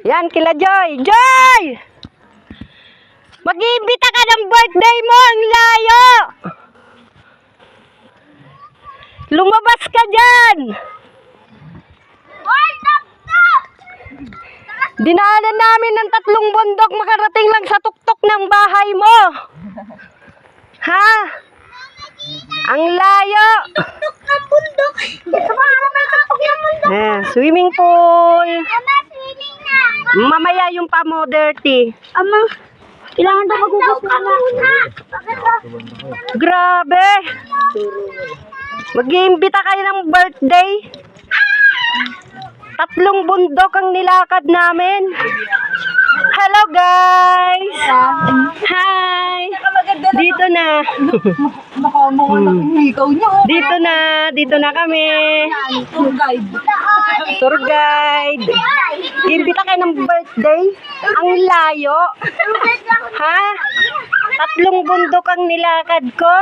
Yan, kila Joy. Joy! Mag-iimbita ka ng birthday mo. Ang layo. Lumabas ka dyan. Dinaanan namin ng 3 bundok. Makarating lang sa tuktok ng bahay mo. Ha? Ang layo. Tuktok ng bundok. Swimming pool. Mamaya yung pa mo dirty. Ama, kailangan daw magugas muna. Grabe. Mag-iimbita kayo ng birthday. 3 bundok ang nilakad namin. Hello guys. Hi. Dito na. Dito na kami. Tour guide. Imbita kayo ng birthday. Ang layo. Ha? 3 bundok ang nilakad ko.